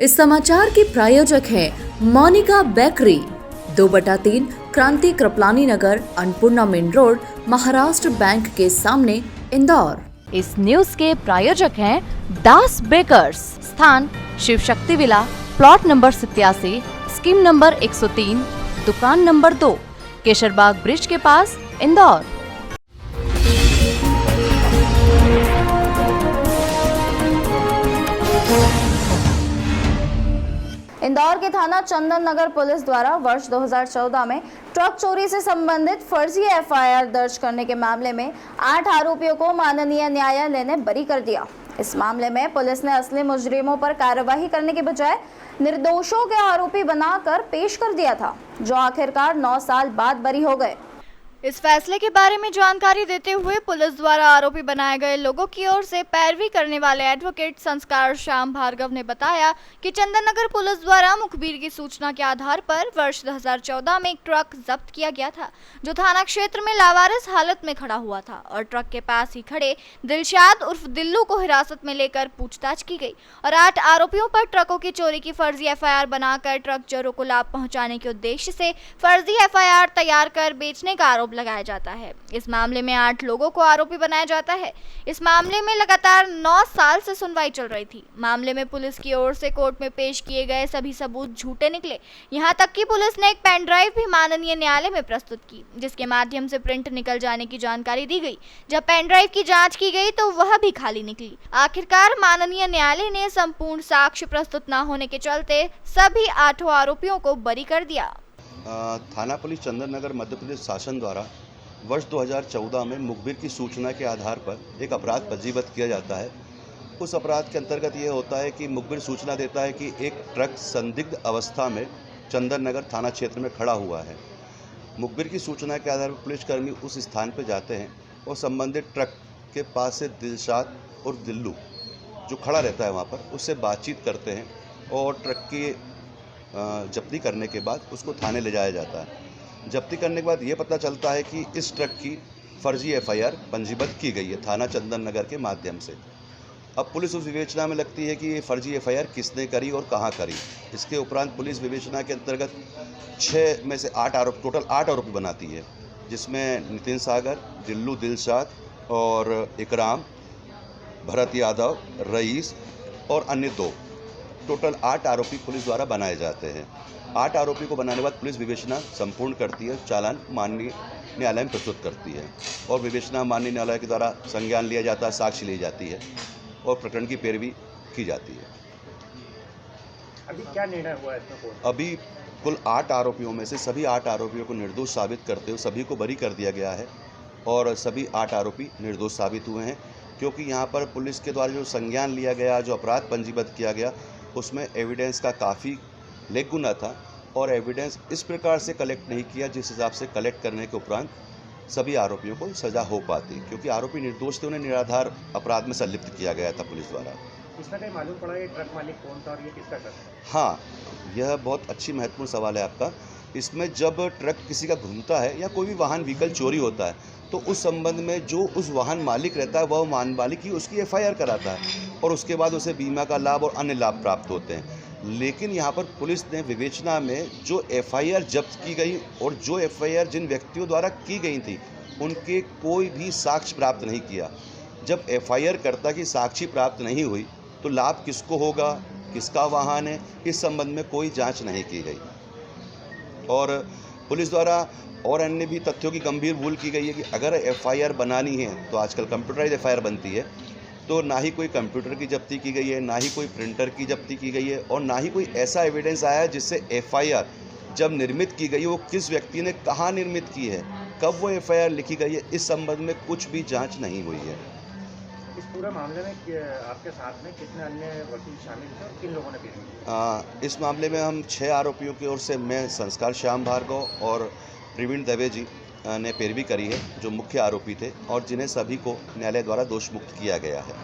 इस समाचार की प्रायोजक है Monika bakery, 2/3 Kranti Kripalani Nagar, Annapurna main road, Maharashtra bank के सामने, इंदौर। इस न्यूज के प्रायोजक हैं दास बेकर्स, स्थान Shiv Shakti villa, plot number 87, scheme number 103, दुकान नंबर 2, केशरबाग ब्रिज के पास, इंदौर। इंदौर के थाना चंदन नगर पुलिस द्वारा वर्ष 2014 में ट्रक चोरी से संबंधित फर्जी एफआईआर दर्ज करने के मामले में 8 आरोपियों को माननीय न्यायालय ने बरी कर दिया। इस मामले में पुलिस ने असली मुजरिमों पर कार्रवाई करने के बजाय निर्दोषों के आरोपी बनाकर पेश कर दिया था, जो आखिरकार 9 साल बाद बरी हो गए। इस फैसले के बारे में जानकारी देते हुए पुलिस द्वारा आरोपी बनाए गए लोगों की ओर से पैरवी करने वाले एडवोकेट संस्कार श्याम भार्गव ने बताया कि चंदन नगर पुलिस द्वारा मुखबिर की सूचना के आधार पर वर्ष 2014 में एक ट्रक जब्त किया गया था, जो थाना क्षेत्र में लावारिस हालत में खड़ा हुआ था और ट्रक के पास ही खड़े दिलशाद उर्फ दिल्लू को हिरासत में लेकर पूछताछ की गई और 8 आरोपियों पर ट्रकों की चोरी की फर्जी एफआईआर बनाकर ट्रक चोरों को लाभ पहुँचाने के उद्देश्य से फर्जी एफआईआर तैयार कर बेचने का आरोप लगाया जाता है। इस मामले में 8 लोगों को आरोपी बनाया जाता है। इस मामले में लगातार 9 साल से सुनवाई चल रही थी। मामले में पुलिस की ओर से कोर्ट में पेश किए गए सभी सबूत झूठे निकले। यहां तक कि पुलिस ने एक पेन ड्राइव भी माननीय न्यायालय में प्रस्तुत की, जिसके माध्यम से प्रिंट निकल जाने की जानकारी दी गई। जब पेन ड्राइव की जाँच की गई तो वह भी खाली निकली। आखिरकार माननीय न्यायालय ने संपूर्ण साक्ष्य प्रस्तुत न होने के चलते सभी 8 आरोपियों को बरी कर दिया। थाना पुलिस चंदन नगर मध्य प्रदेश शासन द्वारा वर्ष 2014 में मुखबिर की सूचना के आधार पर एक अपराध पंजीबद्ध किया जाता है। उस अपराध के अंतर्गत ये होता है कि मुखबिर सूचना देता है कि एक ट्रक संदिग्ध अवस्था में चंदन नगर थाना क्षेत्र में खड़ा हुआ है। मुखबिर की सूचना के आधार पर पुलिसकर्मी उस स्थान पर जाते हैं और संबंधित ट्रक के पास से दिलशाद और दिल्लू जो खड़ा रहता है वहाँ पर, उससे बातचीत करते हैं और ट्रक की जब्ती करने के बाद उसको थाने ले जाया जाता है। जब्ती करने के बाद ये पता चलता है कि इस ट्रक की फर्जी एफआईआर पंजीबद्ध की गई है थाना चंदन नगर के माध्यम से। अब पुलिस उस विवेचना में लगती है कि ये फर्जी एफआईआर किसने करी और कहाँ करी। इसके उपरांत पुलिस विवेचना के अंतर्गत 6 में से 8 आरोप, टोटल 8 आरोपी बनाती है, जिसमें नितिन सागर, दिल्लू दिलशाद और इकराम, भरत यादव, रईस और अन्य 2, टोटल 8 आरोपी पुलिस द्वारा बनाए जाते हैं। 8 आरोपी को बनाने के बाद पुलिस विवेचना संपूर्ण करती है, चालान माननीय न्यायालय में प्रस्तुत करती है और विवेचना माननीय न्यायालय के द्वारा संज्ञान लिया जाता है, साक्ष्य ली जाती है और प्रकरण की पैरवी की जाती है। अभी क्या निर्णय हुआ है इसमें? अभी कुल 8 आरोपियों में से सभी 8 आरोपियों को निर्दोष साबित करते हुए सभी को बरी कर दिया गया है और सभी 8 आरोपी निर्दोष साबित हुए हैं, क्योंकि यहाँ पर पुलिस के द्वारा जो संज्ञान लिया गया, जो अपराध पंजीबद्ध किया गया, उसमें एविडेंस का काफ़ी लेकुना था और एविडेंस इस प्रकार से कलेक्ट नहीं किया जिस हिसाब से कलेक्ट करने के उपरांत सभी आरोपियों को सज़ा हो पाती, क्योंकि आरोपी निर्दोष थे, उन्हें निराधार अपराध में संलिप्त किया गया था पुलिस द्वारा। इसका कहीं मालूम पड़ा ये ट्रक मालिक कौन था और ये किसका ट्रक था? हाँ, यह बहुत अच्छी महत्वपूर्ण सवाल है आपका। इसमें जब ट्रक किसी का घूमता है या कोई भी वाहन व्हीकल चोरी होता है तो उस संबंध में जो उस वाहन मालिक रहता है वह वाहन मालिक ही उसकी एफआईआर कराता है और उसके बाद उसे बीमा का लाभ और अन्य लाभ प्राप्त होते हैं। लेकिन यहाँ पर पुलिस ने विवेचना में जो एफआईआर जब्त की गई और जो एफआईआर जिन व्यक्तियों द्वारा की गई थी उनके कोई भी साक्ष्य प्राप्त नहीं किया। जब एफआईआर कर्ता की साक्षी प्राप्त नहीं हुई तो लाभ किसको होगा, किसका वाहन है, इस संबंध में कोई जांच नहीं की गई और पुलिस द्वारा और अन्य भी तथ्यों की गंभीर भूल की गई है कि अगर एफआईआर बनानी है तो आजकल कंप्यूटराइज एफआईआर बनती है, तो ना ही कोई कंप्यूटर की जब्ती की गई है, ना ही कोई प्रिंटर की जब्ती की गई है और ना ही कोई ऐसा एविडेंस आया है जिससे एफआईआर जब निर्मित की गई वो किस व्यक्ति ने कहाँ निर्मित की है, कब वो एफआईआर लिखी गई है, इस संबंध में कुछ भी जांच नहीं हुई है। इस पूरे मामले में आपके साथ में कितने अन्य वकील शामिल थे और किन लोगों ने पेश किया? इस मामले में हम 6 आरोपियों की ओर से मैं संस्कार श्याम भार्गव और प्रवीण दवे जी ने पैरवी करी है, जो मुख्य आरोपी थे और जिन्हें सभी को न्यायालय द्वारा दोष मुक्त किया गया है।